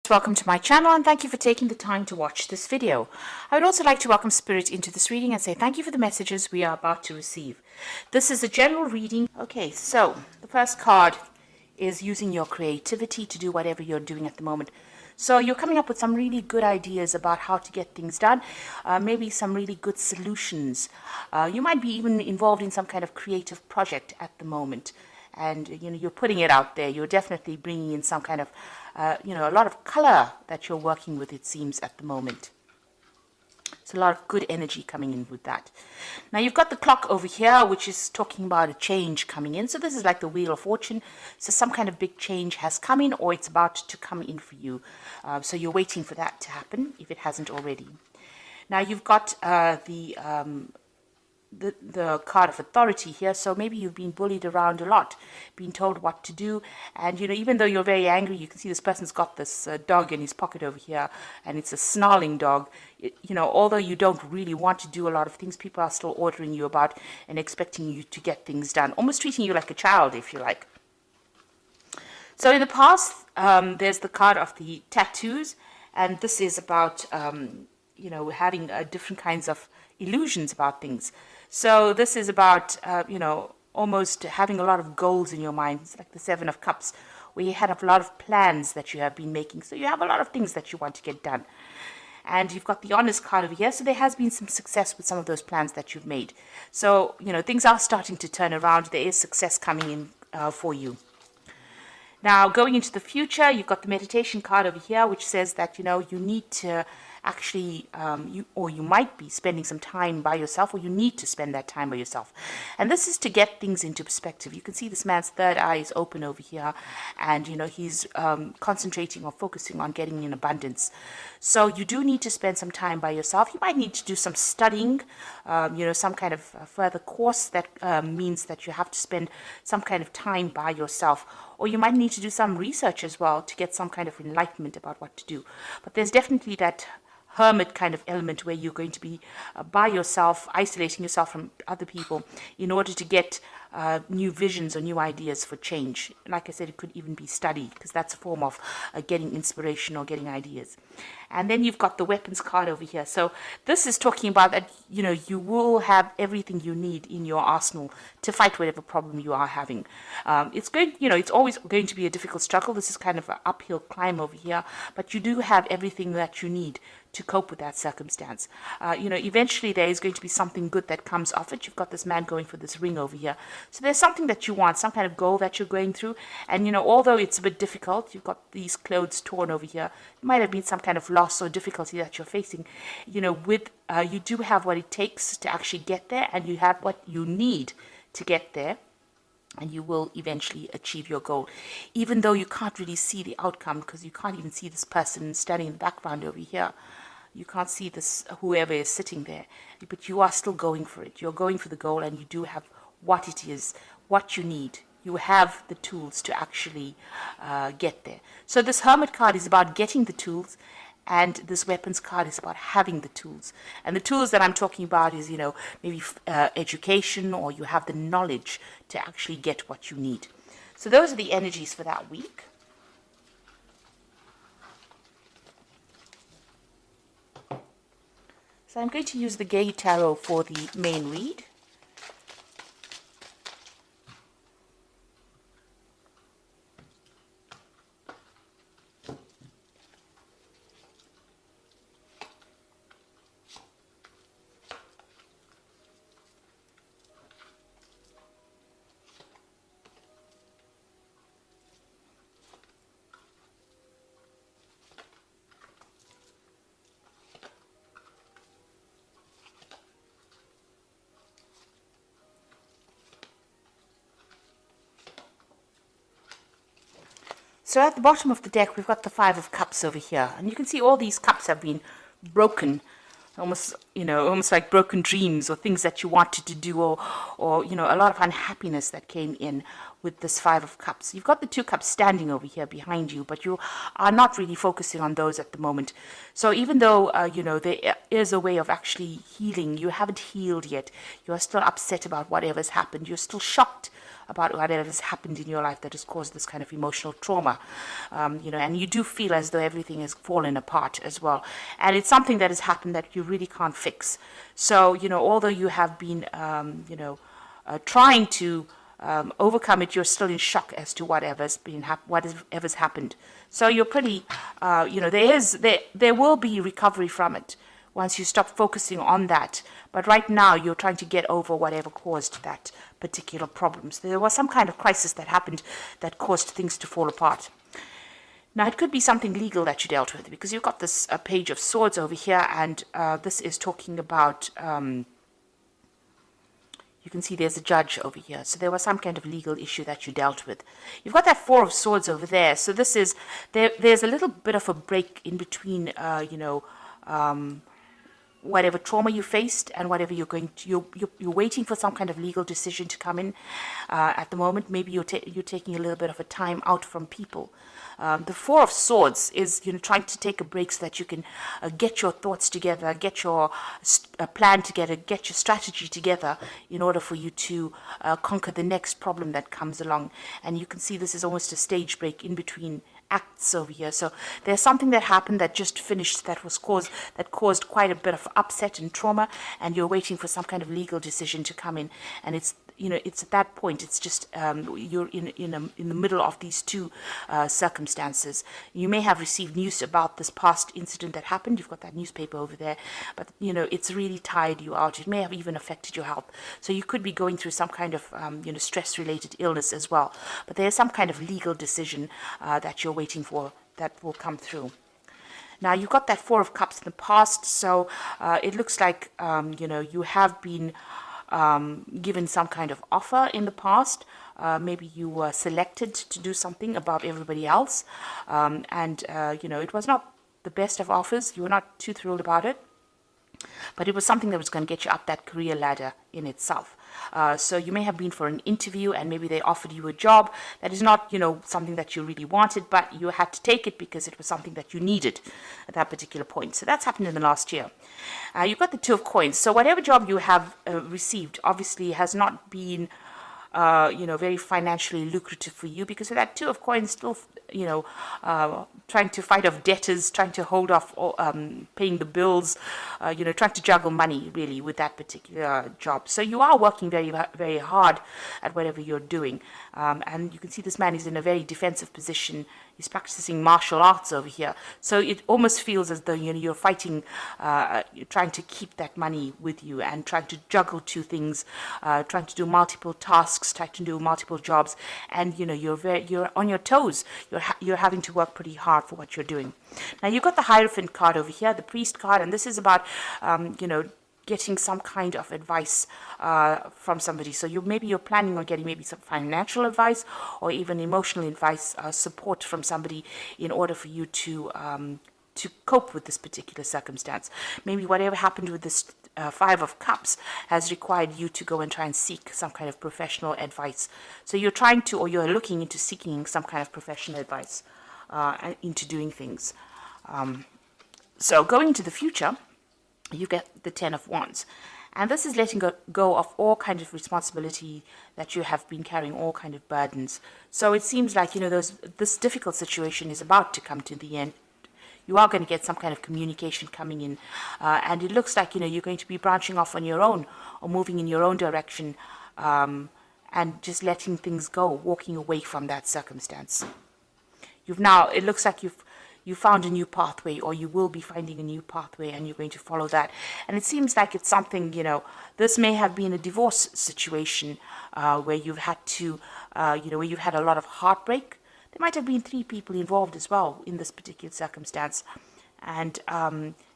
Welcome to my channel and thank you for taking the time to watch this video. I would also like to welcome Spirit into this reading and say thank you for the messages we are about to receive. This is a general reading. Okay, so the first card is using your creativity to do whatever you're doing at the moment. So you're coming up with some really good ideas about how to get things done, maybe some really good solutions. You might be even involved in some kind of creative project at the moment. And you're putting it out there. You're definitely bringing in some kind of a lot of color that you're working with, it seems, at the moment. It's a lot of good energy coming in with that. Now you've got the clock over here, which is talking about a change coming in. So this is like the Wheel of Fortune. So some kind of big change has come in, or it's about to come in for you. So you're waiting for that to happen if it hasn't already. Now you've got the card of authority here. So maybe you've been bullied around a lot, being told what to do, and even though you're very angry, you can see this person's got this dog in his pocket over here, and it's a snarling dog. Although you don't really want to do a lot of things, people are still ordering you about and expecting you to get things done, almost treating you like a child, if you like. So in the past, there's the card of the tattoos, and this is about having different kinds of illusions about things. So this is about, almost having a lot of goals in your mind. It's like the Seven of Cups, where you had a lot of plans that you have been making. So you have a lot of things that you want to get done. And you've got the Honest card over here. So there has been some success with some of those plans that you've made. So, things are starting to turn around. There is success coming in for you. Now, going into the future, you've got the Meditation card over here, which says that, you need to actually, you might be spending some time by yourself, or you need to spend that time by yourself. And this is to get things into perspective. You can see this man's third eye is open over here, and he's concentrating or focusing on getting in abundance. So you do need to spend some time by yourself. You might need to do some studying, some kind of further course that means that you have to spend some kind of time by yourself. Or you might need to do some research as well to get some kind of enlightenment about what to do. But there's definitely that hermit kind of element where you're going to be by yourself, isolating yourself from other people in order to get new visions or new ideas for change. Like I said, it could even be study, because that's a form of getting inspiration or getting ideas. And then you've got the Weapons card over here. So this is talking about that, you will have everything you need in your arsenal to fight whatever problem you are having. It's always going to be a difficult struggle. This is kind of an uphill climb over here, but you do have everything that you need to cope with that circumstance. Eventually there is going to be something good that comes off it. You've got this man going for this ring over here. So there's something that you want, some kind of goal that you're going through. And, although it's a bit difficult, you've got these clothes torn over here. It might have been some kind of loss or difficulty that you're facing. You do have what it takes to actually get there, and you have what you need to get there. And you will eventually achieve your goal, even though you can't really see the outcome, because you can't even see this person standing in the background over here. You can't see this, whoever is sitting there, but you are still going for it. You're going for the goal, and you do have what it is, what you need. You have the tools to actually get there. So this Hermit card is about getting the tools, and this Weapons card is about having the tools. And the tools that I'm talking about is, maybe education, or you have the knowledge to actually get what you need. So those are the energies for that week. So I'm going to use the Gay Tarot for the main read. So at the bottom of the deck, we've got the Five of Cups over here. And you can see all these cups have been broken, almost like broken dreams or things that you wanted to do, or a lot of unhappiness that came in with this Five of Cups. You've got the Two Cups standing over here behind you, but you are not really focusing on those at the moment. So even though, there is a way of actually healing, you haven't healed yet. You are still upset about whatever's happened. You're still shocked about whatever has happened in your life that has caused this kind of emotional trauma. And you do feel as though everything has fallen apart as well. And it's something that has happened that you really can't fix. So, although you have been, trying to overcome it, you're still in shock as to whatever's happened. So you're pretty, there will be recovery from it once you stop focusing on that. But right now, you're trying to get over whatever caused that particular problem. So there was some kind of crisis that happened that caused things to fall apart. Now, it could be something legal that you dealt with, because you've got this Page of Swords over here, and this is talking about... you can see there's a judge over here. So there was some kind of legal issue that you dealt with. You've got that Four of Swords over there. So this is, there's a little bit of a break in between, whatever trauma you faced and whatever you're going to, you're waiting for some kind of legal decision to come in at the moment. Maybe you're taking a little bit of a time out from people. The Four of Swords is, trying to take a break so that you can get your thoughts together, get your plan together, get your strategy together in order for you to conquer the next problem that comes along. And you can see this is almost a stage break in between acts over here. So there's something that happened that just finished that caused quite a bit of upset and trauma, and you're waiting for some kind of legal decision to come in. And it's at that point, it's just you're in the middle of these two circumstances. You may have received news about this past incident that happened. You've got that newspaper over there, but it's really tired you out. It may have even affected your health. So you could be going through some kind of stress-related illness as well. But there's some kind of legal decision that you're waiting for that will come through. Now, you've got that Four of Cups in the past, so it looks like you have been given some kind of offer in the past. Maybe you were selected to do something above everybody else, and it was not the best of offers. You were not too thrilled about it, but it was something that was going to get you up that career ladder in itself. So you may have been for an interview, and maybe they offered you a job that is not, something that you really wanted, but you had to take it because it was something that you needed at that particular point. So that's happened in the last year. You've got the Two of Coins. So whatever job you have received obviously has not been very financially lucrative for you, because of that Two of Coins still, trying to fight off debtors, trying to hold off paying the bills, trying to juggle money really with that particular job. So you are working very, very hard at whatever you're doing. And you can see this man is in a very defensive position. He's practicing martial arts over here. So it almost feels as though you're fighting, trying to keep that money with you and trying to juggle two things, trying to do multiple tasks, trying to do multiple jobs, and you're on your toes. You're having to work pretty hard for what you're doing. Now you've got the Hierophant card over here, the Priest card, and this is about getting some kind of advice from somebody. So maybe you're planning on getting maybe some financial advice or even emotional advice, support from somebody in order for you to cope with this particular circumstance. Maybe whatever happened with this Five of Cups has required you to go and try and seek some kind of professional advice. So you're trying to, or you're looking into seeking some kind of professional advice into doing things. So going into the future, you get the Ten of Wands. And this is letting go of all kinds of responsibility that you have been carrying, all kind of burdens. So it seems like, this difficult situation is about to come to the end. You are going to get some kind of communication coming in. And it looks like, you're going to be branching off on your own or moving in your own direction, and just letting things go, walking away from that circumstance. It looks like you found a new pathway, or you will be finding a new pathway, and you're going to follow that. And it seems like it's something, this may have been a divorce situation where you've had to, where you've had a lot of heartbreak. There might have been 3 people involved as well in this particular circumstance. And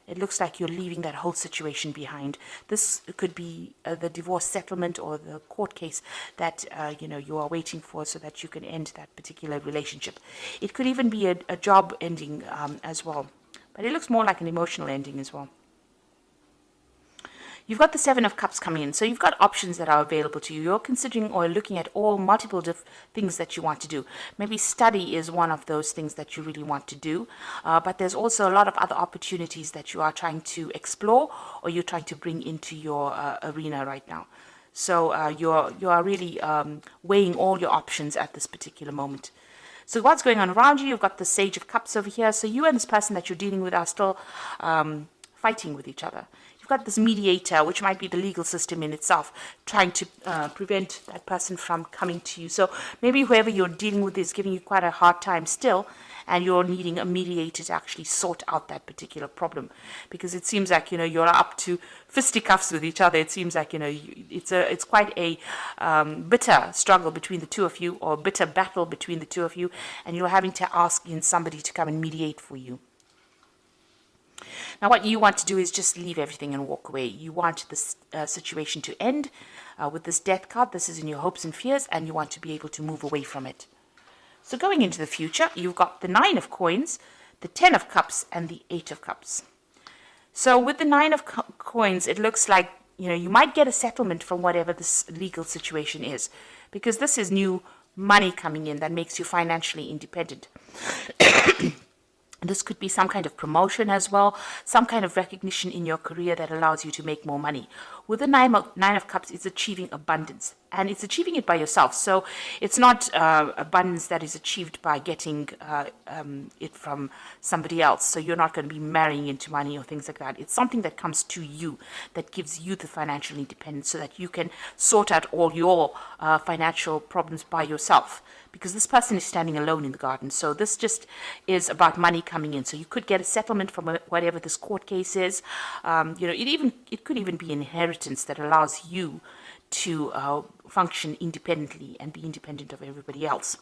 it looks like you're leaving that whole situation behind. This could be the divorce settlement or the court case that, you are waiting for so that you can end that particular relationship. It could even be a job ending as well. But it looks more like an emotional ending as well. You've got the Seven of Cups coming in. So you've got options that are available to you. You're considering or looking at all multiple things that you want to do. Maybe study is one of those things that you really want to do. But there's also a lot of other opportunities that you are trying to explore or you're trying to bring into your arena right now. So you are really weighing all your options at this particular moment. So what's going on around you? You've got the Sage of Cups over here. So you and this person that you're dealing with are still fighting with each other. You've got this mediator, which might be the legal system in itself, trying to prevent that person from coming to you. So maybe whoever you're dealing with is giving you quite a hard time still, and you're needing a mediator to actually sort out that particular problem, because it seems like you're up to fisticuffs with each other. It seems like it's quite a bitter struggle between the two of you, or bitter battle between the two of you, and you're having to ask in somebody to come and mediate for you. Now, what you want to do is just leave everything and walk away. You want this situation to end with this Death card. This is in your hopes and fears, and you want to be able to move away from it. So going into the future, you've got the 9 of Coins, the 10 of Cups, and the 8 of Cups. So with the 9 of Coins, it looks like you might get a settlement from whatever this legal situation is, because this is new money coming in that makes you financially independent. This could be some kind of promotion as well, some kind of recognition in your career that allows you to make more money. With the Nine of Cups, it's achieving abundance, and it's achieving it by yourself. So it's not abundance that is achieved by getting it from somebody else. So you're not going to be marrying into money or things like that. It's something that comes to you, that gives you the financial independence, so that you can sort out all your financial problems by yourself. Because this person is standing alone in the garden. So this just is about money coming in. So you could get a settlement from whatever this court case is. It could even be inheritance that allows you to function independently and be independent of everybody else.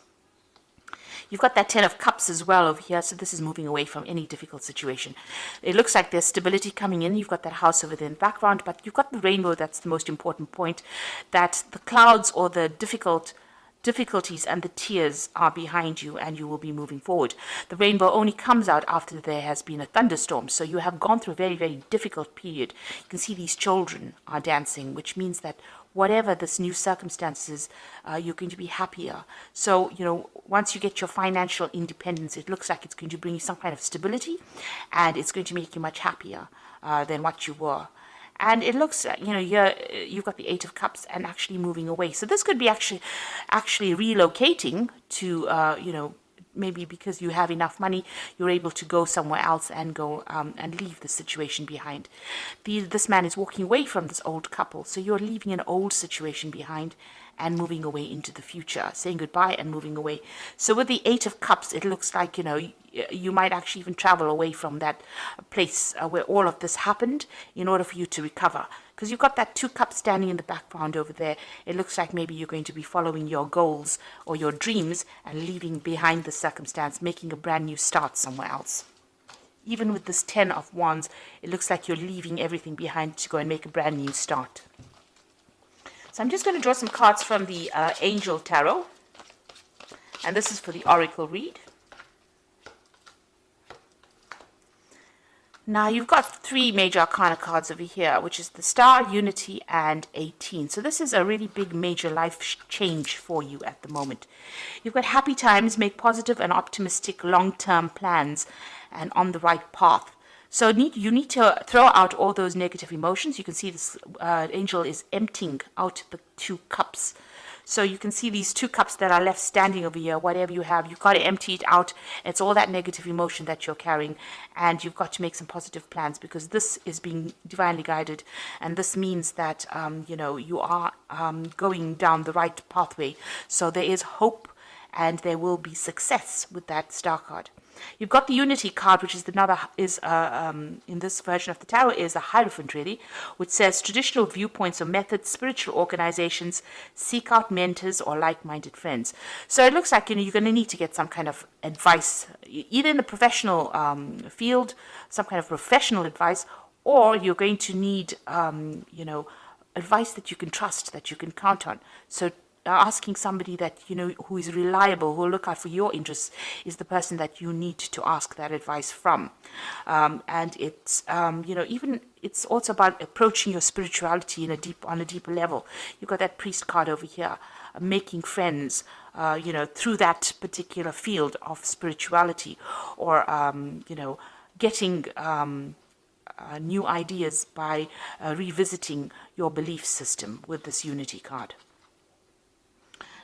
You've got that 10 of Cups as well over here, so this is moving away from any difficult situation. It looks like there's stability coming in. You've got that house over there in the background, but you've got the rainbow. That's the most important point, that the clouds or the difficulties and the tears are behind you, and you will be moving forward. The rainbow only comes out after there has been a thunderstorm, so you have gone through a very, very difficult period. You can see these children are dancing, which means that whatever this new circumstances, you're going to be happier. So, once you get your financial independence, it looks like it's going to bring you some kind of stability, and it's going to make you much happier than what you were. And it looks, here you've got the 8 of Cups and actually moving away. So this could be actually relocating to, maybe because you have enough money, you're able to go somewhere else and go and leave the situation behind. This man is walking away from this old couple. So you're leaving an old situation behind and moving away into the future, saying goodbye and moving away. So with the 8 of Cups, it looks like, you might actually even travel away from that place where all of this happened in order for you to recover. Because you've got that 2 cups standing in the background over there. It looks like maybe you're going to be following your goals or your dreams and leaving behind the circumstance, making a brand new start somewhere else. Even with this 10 of Wands, it looks like you're leaving everything behind to go and make a brand new start. So I'm just going to draw some cards from the Angel Tarot. And this is for the Oracle read. Now, you've got 3 major arcana cards over here, which is the Star, Unity, and 18. So this is a really big major life change for you at the moment. You've got happy times, make positive and optimistic long-term plans, and on the right path. So you need to throw out all those negative emotions. You can see this angel is emptying out the 2 cups. So you can see these 2 cups that are left standing over here. Whatever you have, you've got to empty it out. It's all that negative emotion that you're carrying, and you've got to make some positive plans, because this is being divinely guided, and this means that you are going down the right pathway. So there is hope, and there will be success with that Star card. You've got the Unity card, which is in this version of the tarot, is a Hierophant, really, which says traditional viewpoints or methods, spiritual organizations, seek out mentors or like-minded friends. So it looks like you're going to need to get some kind of advice, either in the professional field, some kind of professional advice, or you're going to need advice that you can trust, that you can count on. So asking somebody that who is reliable, who will look out for your interests, is the person that you need to ask that advice from. And it's even it's also about approaching your spirituality on a deeper level. You've got that Priest card over here, making friends through that particular field of spirituality, or getting new ideas by revisiting your belief system with this unity card.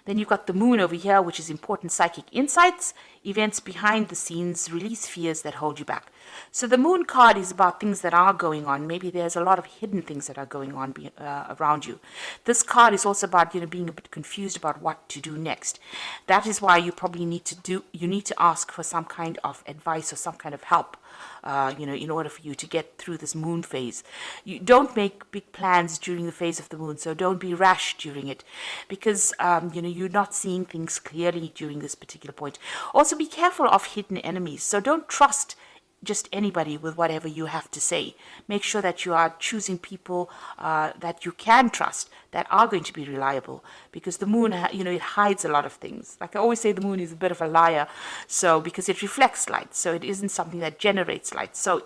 Then you've got the moon over here, which is important psychic insights, events behind the scenes, release fears that hold you back. So the moon card is about things that are going on. Maybe there's a lot of hidden things that are going on around you. This card is also about, being a bit confused about what to do next. That is why you probably need to ask for some kind of advice or some kind of help. In order for you to get through this moon phase. You don't make big plans during the phase of the moon, so don't be rash during it, because you're not seeing things clearly during this particular point. Also, be careful of hidden enemies, so don't trust just anybody with whatever you have to say. Make sure that you are choosing people that you can trust, that are going to be reliable, because the moon, it hides a lot of things. Like I always say, the moon is a bit of a liar, so because it reflects light, so it isn't something that generates light. So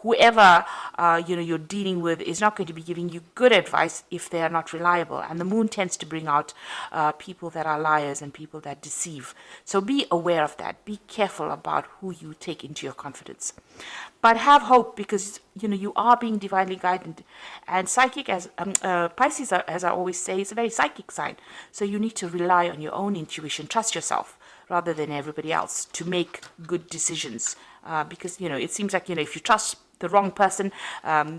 whoever you're dealing with is not going to be giving you good advice if they are not reliable. And the moon tends to bring out people that are liars and people that deceive. So be aware of that. Be careful about who you take into your confidence. But have hope, because you are being divinely guided, and psychic, as Pisces, as I always say, is a very psychic sign. So you need to rely on your own intuition, trust yourself rather than everybody else to make good decisions. Because it seems like if you trust the wrong person,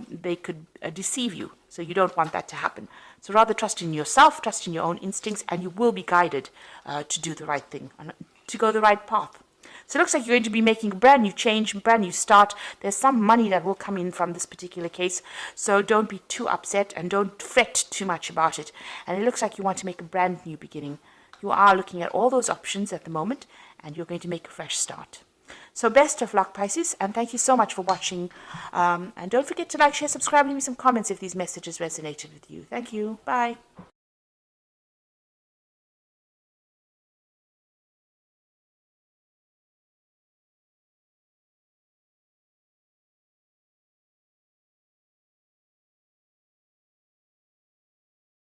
they could deceive you. So you don't want that to happen. So rather trust in yourself, trust in your own instincts, and you will be guided to do the right thing, to go the right path. So it looks like you're going to be making a brand new change, brand new start. There's some money that will come in from this particular case. So don't be too upset and don't fret too much about it. And it looks like you want to make a brand new beginning. You are looking at all those options at the moment, and you're going to make a fresh start. So best of luck, Pisces, and thank you so much for watching. And don't forget to like, share, subscribe, leave me some comments if these messages resonated with you. Thank you. Bye.